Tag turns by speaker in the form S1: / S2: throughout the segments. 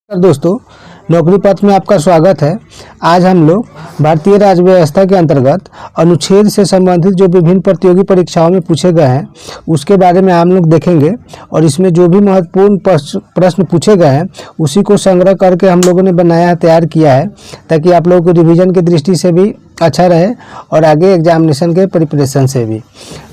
S1: दोस्तों, नौकरी पथ में आपका स्वागत है। आज हम लोग भारतीय राज्य व्यवस्था के अंतर्गत अनुच्छेद से संबंधित जो विभिन्न प्रतियोगी परीक्षाओं में पूछे गए हैं उसके बारे में हम लोग देखेंगे और इसमें जो भी महत्वपूर्ण प्रश्न पूछे गए हैं उसी को संग्रह करके हम लोगों ने बनाया तैयार किया है ताकि आप लोगों को रिवीजन की दृष्टि से भी अच्छा रहे और आगे एग्जामिनेशन के प्रिपरेशन से भी।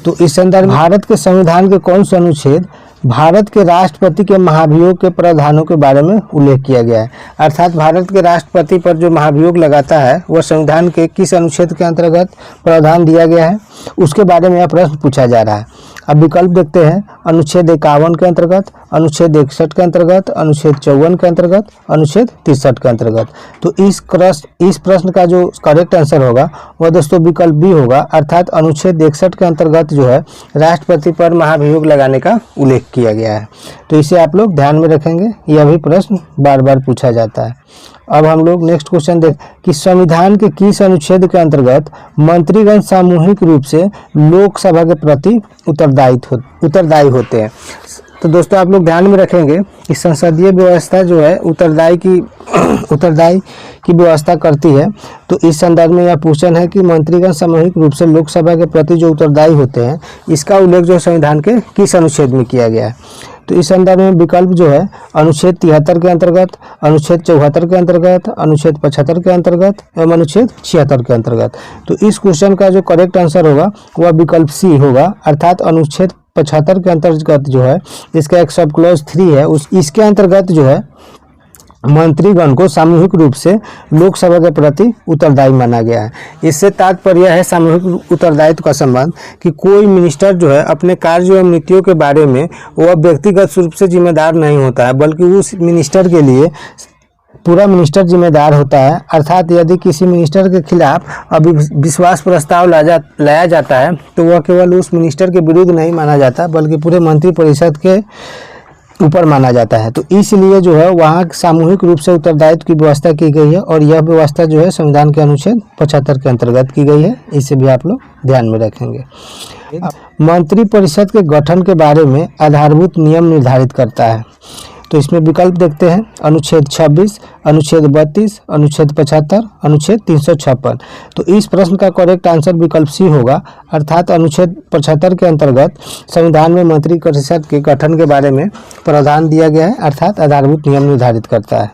S1: तो इस संदर्भ में भारत के संविधान के कौन से अनुच्छेद भारत के राष्ट्रपति के महाभियोग के प्रावधानों के बारे में उल्लेख किया गया है, अर्थात भारत के राष्ट्रपति पर जो महाभियोग लगाता है वह संविधान के किस अनुच्छेद के अंतर्गत प्रावधान दिया गया है उसके बारे में यह प्रश्न पूछा जा रहा है। अब विकल्प देखते हैं। अनुच्छेद 51 के अंतर्गत, अनुच्छेद 61 के अंतर्गत, अनुच्छेद 54 के अंतर्गत, अनुच्छेद 63 के अंतर्गत। तो इस प्रश्न का जो करेक्ट आंसर होगा वह दोस्तों विकल्प बी होगा, अर्थात अनुच्छेद 61 के अंतर्गत जो है राष्ट्रपति पर महाभियोग लगाने का उल्लेख किया गया है। तो इसे आप लोग ध्यान में रखेंगे, यह भी प्रश्न बार बार पूछा जाता है। अब हम लोग नेक्स्ट क्वेश्चन देख कि संविधान के किस अनुच्छेद के अंतर्गत मंत्रीगण सामूहिक रूप से लोकसभा के प्रति उत्तरदायी होते हैं। तो दोस्तों आप लोग ध्यान में रखेंगे कि संसदीय व्यवस्था जो है उत्तरदायी की व्यवस्था करती है। तो इस संदर्भ में यह क्वेश्चन है कि मंत्रीगण सामूहिक रूप से लोकसभा के प्रति जो उत्तरदायी होते हैं इसका उल्लेख जो संविधान के किस अनुच्छेद में किया गया है। तो इस संदर्भ में विकल्प जो है अनुच्छेद 73 के अंतर्गत, अनुच्छेद 74 के अंतर्गत, अनुच्छेद 75 के अंतर्गत एवं अनुच्छेद 76 के अंतर्गत। तो इस क्वेश्चन का जो करेक्ट आंसर होगा वह विकल्प सी होगा, अर्थात अनुच्छेद 75 के अंतर्गत जो है इसका एक सब क्लॉज 3 है, इसके अंतर्गत जो है मंत्रीगण को सामूहिक रूप से लोकसभा के प्रति उत्तरदायी माना गया है। इससे तात्पर्य है सामूहिक उत्तरदायित्व का संबंध कि कोई मिनिस्टर जो है अपने कार्य एवं नीतियों के बारे में वह व्यक्तिगत रूप से जिम्मेदार नहीं होता है, बल्कि उस मिनिस्टर के लिए पूरा मिनिस्टर जिम्मेदार होता है। अर्थात यदि किसी मिनिस्टर के खिलाफ अविश्वास प्रस्ताव लाया जाता है तो वह केवल उस मिनिस्टर के विरुद्ध नहीं माना जाता बल्कि पूरे मंत्रिपरिषद के ऊपर माना जाता है। तो इसलिए जो है वहाँ सामूहिक रूप से उत्तरदायित्व की व्यवस्था की गई है और यह व्यवस्था जो है संविधान के अनुच्छेद 75 के अंतर्गत की गई है। इसे भी आप लोग ध्यान में रखेंगे। मंत्रिपरिषद के गठन के बारे में आधारभूत नियम निर्धारित करता है। तो इसमें विकल्प देखते हैं। अनुच्छेद 26, अनुच्छेद 32, अनुच्छेद 75, अनुच्छेद 356। तो इस प्रश्न का करेक्ट आंसर विकल्प सी होगा, अर्थात अनुच्छेद 75 के अंतर्गत संविधान में मंत्रिपरिषद के गठन के बारे में प्रावधान दिया गया है, अर्थात आधारभूत नियम निर्धारित करता है।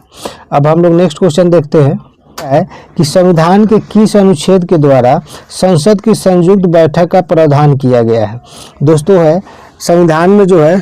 S1: अब हम लोग नेक्स्ट क्वेश्चन देखते हैं है कि संविधान के किस अनुच्छेद के द्वारा संसद की संयुक्त बैठक का प्रावधान किया गया है। दोस्तों है संविधान में जो है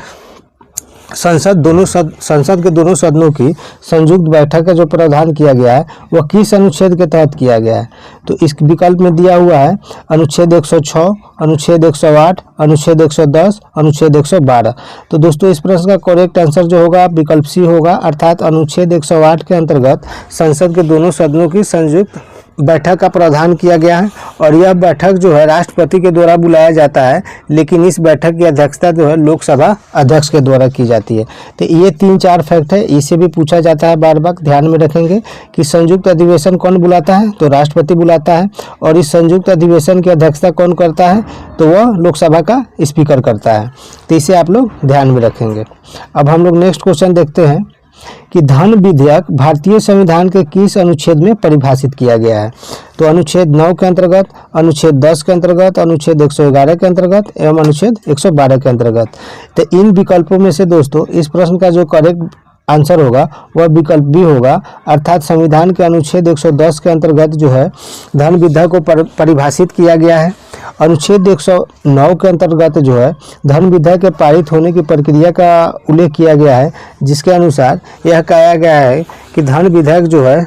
S1: संसद के दोनों सदनों की संयुक्त बैठक का जो प्रावधान किया गया है वह किस अनुच्छेद के तहत किया गया है। तो इस विकल्प में दिया हुआ है अनुच्छेद 106, अनुच्छेद 108, अनुच्छेद 110, अनुच्छेद 112। तो दोस्तों इस प्रश्न का करेक्ट आंसर जो होगा विकल्प सी होगा, अर्थात अनुच्छेद 108 के अंतर्गत संसद के दोनों सदनों की संयुक्त बैठक का प्रावधान किया गया है और यह बैठक जो है राष्ट्रपति के द्वारा बुलाया जाता है, लेकिन इस बैठक की अध्यक्षता जो है लोकसभा अध्यक्ष के द्वारा की जाती है। तो ये 3-4 फैक्ट है, इसे भी पूछा जाता है बार बार, ध्यान में रखेंगे कि संयुक्त अधिवेशन कौन बुलाता है, तो राष्ट्रपति बुलाता है, और इस संयुक्त अधिवेशन की अध्यक्षता कौन करता है, तो वह लोकसभा का स्पीकर करता है। तो इसे आप लोग ध्यान में रखेंगे। अब हम लोग नेक्स्ट क्वेश्चन देखते हैं कि धन विधेयक भारतीय संविधान के किस अनुच्छेद में परिभाषित किया गया है। तो अनुच्छेद 9 के अंतर्गत, अनुच्छेद 10 के अंतर्गत, अनुच्छेद 111 के अंतर्गत एवं अनुच्छेद 112 के अंतर्गत। तो इन विकल्पों में से दोस्तों इस प्रश्न का जो करेक्ट आंसर होगा वह विकल्प बी होगा, अर्थात संविधान के अनुच्छेद 110 के अंतर्गत जो है धन विधेयक को परिभाषित किया गया है। अनुच्छेद 109 के अंतर्गत जो है धन विधेयक के पारित होने की प्रक्रिया का उल्लेख किया गया है, जिसके अनुसार यह कहा गया है कि धन विधेयक जो है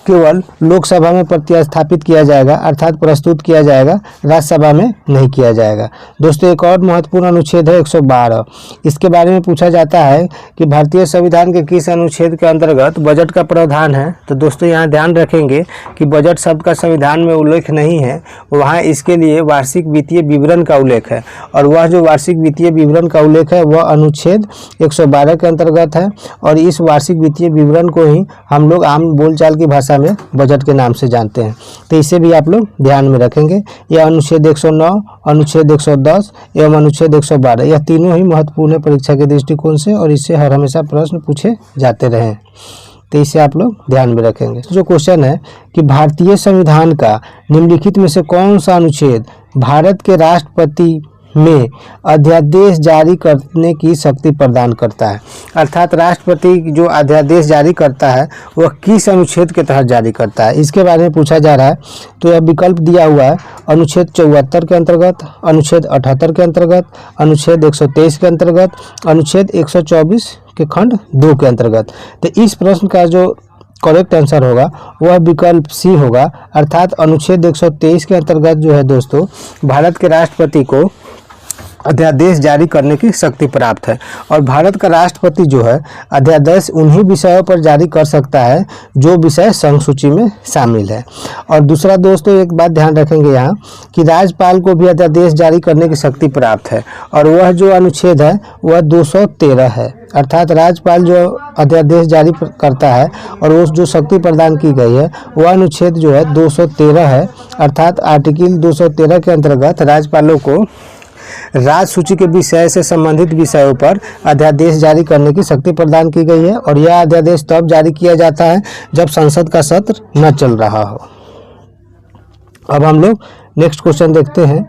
S1: केवल लोकसभा में प्रतिस्थापित किया जाएगा, अर्थात प्रस्तुत किया जाएगा, राज्यसभा में नहीं किया जाएगा। दोस्तों एक और महत्वपूर्ण अनुच्छेद है 112। इसके बारे में पूछा जाता है कि भारतीय संविधान के किस अनुच्छेद के अंतर्गत बजट का प्रावधान है। तो दोस्तों यहाँ ध्यान रखेंगे कि बजट शब्द का संविधान में उल्लेख नहीं है, वहाँ इसके लिए वार्षिक वित्तीय विवरण का उल्लेख है, और वह जो वार्षिक वित्तीय विवरण का उल्लेख है वह अनुच्छेद 112 के अंतर्गत है। और इस वार्षिक वित्तीय विवरण को ही हम लोग आम बोलचाल की भाषा भाषा में बजट के नाम से जानते हैं। तो इसे भी आप लोग ध्यान में रखेंगे। यह अनुच्छेद 109, अनुच्छेद 110 एवं अनुच्छेद 112 यह तीनों ही महत्वपूर्ण है परीक्षा के दृष्टिकोण से और इससे हर हमेशा प्रश्न पूछे जाते रहे। तो इसे आप लोग ध्यान में रखेंगे। जो क्वेश्चन है कि भारतीय संविधान का निम्नलिखित में से कौन सा अनुच्छेद भारत के राष्ट्रपति में अध्यादेश जारी करने की शक्ति प्रदान करता है, अर्थात राष्ट्रपति जो अध्यादेश जारी करता है वह किस अनुच्छेद के तहत जारी करता है, इसके बारे में पूछा जा रहा है। तो यह विकल्प दिया हुआ है अनुच्छेद 74 के अंतर्गत, अनुच्छेद 78 के अंतर्गत, अनुच्छेद 123 के अंतर्गत, अनुच्छेद 124 के खंड 2 के अंतर्गत। तो इस प्रश्न का जो करेक्ट आंसर होगा वह विकल्प सी होगा, अर्थात अनुच्छेद 123 के अंतर्गत जो है दोस्तों भारत के राष्ट्रपति को अध्यादेश जारी करने की शक्ति प्राप्त है। और भारत का राष्ट्रपति जो है अध्यादेश उन्हीं विषयों पर जारी कर सकता है जो विषय संघ सूची में शामिल है। और दूसरा दोस्तों एक बात ध्यान रखेंगे यहाँ कि राज्यपाल को भी अध्यादेश जारी करने की शक्ति प्राप्त है और वह जो अनुच्छेद है वह 213 है, अर्थात राज्यपाल जो अध्यादेश जारी करता है और वो जो शक्ति प्रदान की गई है वह अनुच्छेद जो है 213 है, अर्थात आर्टिकल 213 के अंतर्गत राज्यपालों को राज्य सूची के विषय से संबंधित विषयों पर अध्यादेश जारी करने की शक्ति प्रदान की गई है। और यह अध्यादेश तब जारी किया जाता है जब संसद का सत्र न चल रहा हो। अब हम लोग नेक्स्ट क्वेश्चन देखते हैं।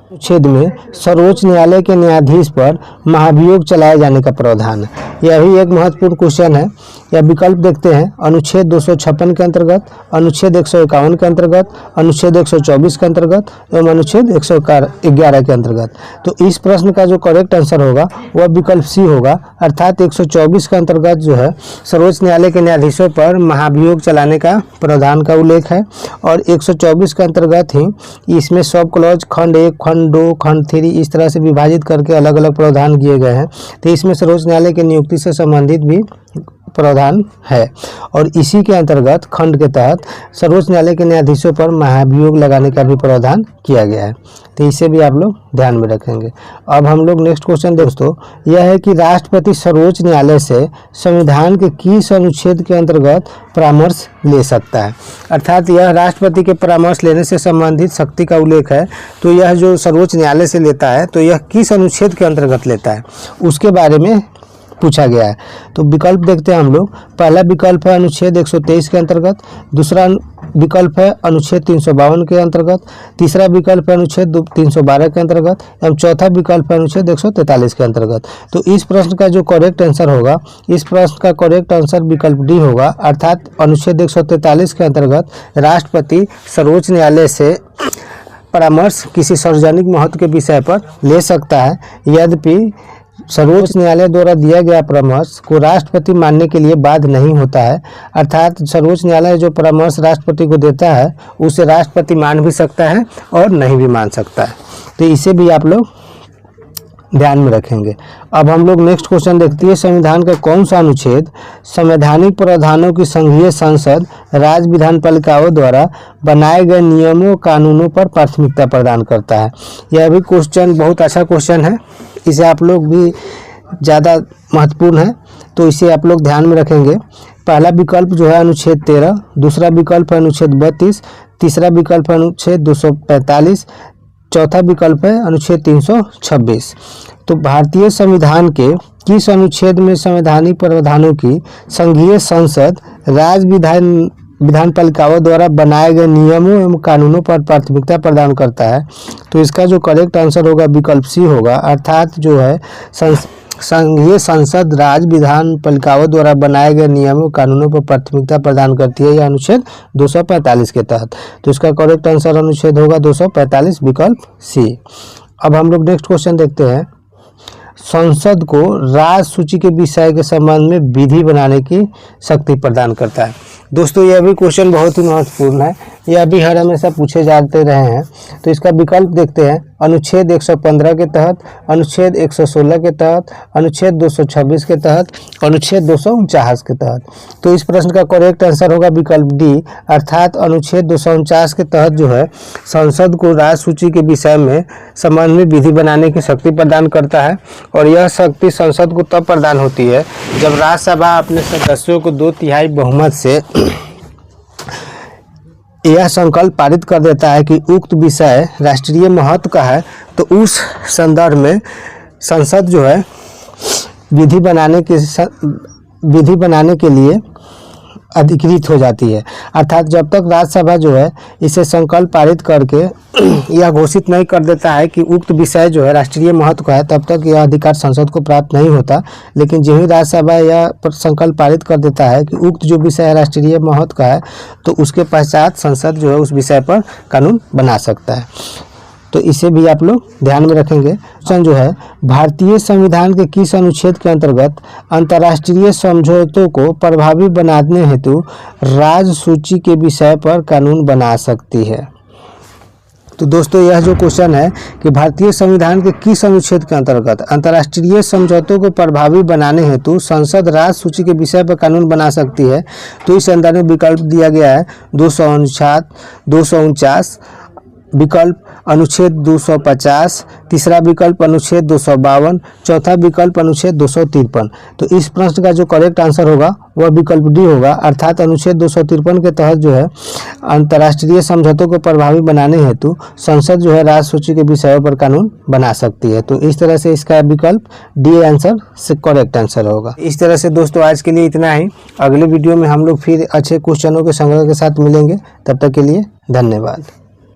S1: अनुच्छेद में सर्वोच्च न्यायालय के न्यायाधीश पर महाभियोग चलाए जाने का प्रावधान है। यह भी एक महत्वपूर्ण क्वेश्चन है। यह विकल्प देखते हैं अनुच्छेद 256 के अंतर्गत, अनुच्छेद 151 के अंतर्गत, अनुच्छेद 124 के अंतर्गत एवं अनुच्छेद 111 के अंतर्गत। तो इस प्रश्न का जो करेक्ट आंसर होगा वह विकल्प सी होगा, अर्थात 124 के अंतर्गत जो है सर्वोच्च न्यायालय के न्यायाधीशों पर महाभियोग चलाने का प्रावधान का उल्लेख है। और 124 के अंतर्गत ही इसमें सब क्लॉज खंड 1, खंड 2, खंड 3 इस तरह से विभाजित करके अलग अलग प्रावधान किए गए हैं। तो इसमें सर्वोच्च न्यायालय की नियुक्ति से संबंधित भी प्रावधान है और इसी के अंतर्गत खंड के तहत सर्वोच्च न्यायालय के न्यायाधीशों पर महाभियोग लगाने का भी प्रावधान किया गया है। तो इसे भी आप लोग ध्यान में रखेंगे। अब हम लोग नेक्स्ट क्वेश्चन दोस्तों यह है कि राष्ट्रपति सर्वोच्च न्यायालय से संविधान के किस अनुच्छेद के अंतर्गत परामर्श ले सकता है, अर्थात यह राष्ट्रपति के परामर्श लेने से संबंधित शक्ति का उल्लेख है। तो यह जो सर्वोच्च न्यायालय से लेता है तो यह किस अनुच्छेद के अंतर्गत लेता है उसके बारे में पूछा गया है। तो विकल्प देखते हैं हम लोग। पहला विकल्प है अनुच्छेद 123 के अंतर्गत, दूसरा विकल्प है अनुच्छेद 352 के अंतर्गत, तीसरा विकल्प है अनुच्छेद 312 के अंतर्गत एवं चौथा विकल्प है अनुच्छेद 143 के अंतर्गत। तो इस प्रश्न का जो करेक्ट आंसर होगा, इस प्रश्न का करेक्ट आंसर विकल्प डी होगा, अर्थात अनुच्छेद 143 के अंतर्गत राष्ट्रपति सर्वोच्च न्यायालय से परामर्श किसी सार्वजनिक महत्व के विषय पर ले सकता है। यद्यपि सर्वोच्च न्यायालय द्वारा दिया गया परामर्श को राष्ट्रपति मानने के लिए बाध्य नहीं होता है, अर्थात सर्वोच्च न्यायालय जो परामर्श राष्ट्रपति को देता है उसे राष्ट्रपति मान भी सकता है और नहीं भी मान सकता है। तो इसे भी आप लोग ध्यान में रखेंगे। अब हम लोग नेक्स्ट क्वेश्चन देखते हैं। संविधान का कौन सा अनुच्छेद संवैधानिक प्रावधानों की संघीय संसद राज्य विधानपालिकाओं द्वारा बनाए गए नियमों कानूनों पर प्राथमिकता प्रदान करता है। यह भी क्वेश्चन बहुत अच्छा क्वेश्चन है, इसे आप लोग भी ज़्यादा महत्वपूर्ण है तो इसे आप लोग ध्यान में रखेंगे। पहला विकल्प जो है अनुच्छेद 13, दूसरा विकल्प है अनुच्छेद 32, तीसरा विकल्प है अनुच्छेद 245, चौथा विकल्प है अनुच्छेद 326। तो भारतीय संविधान के किस अनुच्छेद में संवैधानिक प्रावधानों की संघीय संसद राज्य विधानपालिकाओं द्वारा बनाए गए नियमों एवं कानूनों पर प्राथमिकता प्रदान करता है? तो इसका जो करेक्ट आंसर होगा विकल्प सी होगा, अर्थात जो है संघीय संसद राज्य विधानपालिकाओं द्वारा बनाए गए नियमों कानूनों पर प्राथमिकता प्रदान करती है, यह अनुच्छेद 245 के तहत। तो इसका करेक्ट आंसर अनुच्छेद होगा 245 विकल्प सी। अब हम लोग नेक्स्ट क्वेश्चन देखते हैं। संसद को राज्य सूची के विषय के संबंध में विधि बनाने की शक्ति प्रदान करता है। दोस्तों यह भी क्वेश्चन बहुत ही महत्वपूर्ण है, यह भी हर हमेशा पूछे जाते रहे हैं। तो इसका विकल्प देखते हैं। अनुच्छेद 115 के तहत, अनुच्छेद 116 के तहत, अनुच्छेद 226 के तहत, अनुच्छेद 249 के तहत। तो इस प्रश्न का करेक्ट आंसर होगा विकल्प डी, अर्थात अनुच्छेद 249 के तहत जो है संसद को राज्य सूची के विषय में संबंध में विधि बनाने की शक्ति प्रदान करता है। और यह शक्ति संसद को तब प्रदान होती है जब राज्यसभा अपने सदस्यों को 2/3 बहुमत से यह संकल्प पारित कर देता है कि उक्त विषय राष्ट्रीय महत्व का है, तो उस संदर्भ में संसद जो है विधि बनाने के लिए अधिकृत हो जाती है। अर्थात जब तक राज्यसभा जो है इसे संकल्प पारित करके यह घोषित नहीं कर देता है कि उक्त विषय जो है राष्ट्रीय महत्व का है, तब तक यह अधिकार संसद को प्राप्त नहीं होता। लेकिन जो ही राज्यसभा यह संकल्प पारित कर देता है कि उक्त जो विषय है राष्ट्रीय महत्व का है, तो उसके पश्चात संसद जो है उस विषय पर कानून बना सकता है। तो इसे भी आप लोग ध्यान में रखेंगे। क्वेश्चन जो है, भारतीय संविधान के किस अनुच्छेद के अंतर्गत अंतर्राष्ट्रीय समझौतों को प्रभावी बनाने हेतु राज्य सूची के विषय पर कानून बना सकती है? तो दोस्तों यह जो क्वेश्चन है कि भारतीय संविधान के किस अनुच्छेद के अंतर्गत अंतर्राष्ट्रीय समझौतों को प्रभावी बनाने हेतु संसद राज्य सूची के विषय पर कानून बना सकती है, तो इस अंदर में विकल्प दिया गया है 249, विकल्प अनुच्छेद 250, तीसरा विकल्प अनुच्छेद 252, चौथा विकल्प अनुच्छेद 253। तो इस प्रश्न का जो करेक्ट आंसर होगा वह विकल्प डी होगा। अर्थात अनुच्छेद 253 के तहत जो है अंतर्राष्ट्रीय समझौतों को प्रभावी बनाने हेतु संसद जो है राज्य सूची के विषयों पर कानून बना सकती है। तो इस तरह से इसका विकल्प डी आंसर से करेक्ट आंसर होगा। इस तरह से दोस्तों आज के लिए इतना ही। अगले वीडियो में हम लोग फिर अच्छे क्वेश्चनों के संग्रह के साथ मिलेंगे। तब तक के लिए धन्यवाद।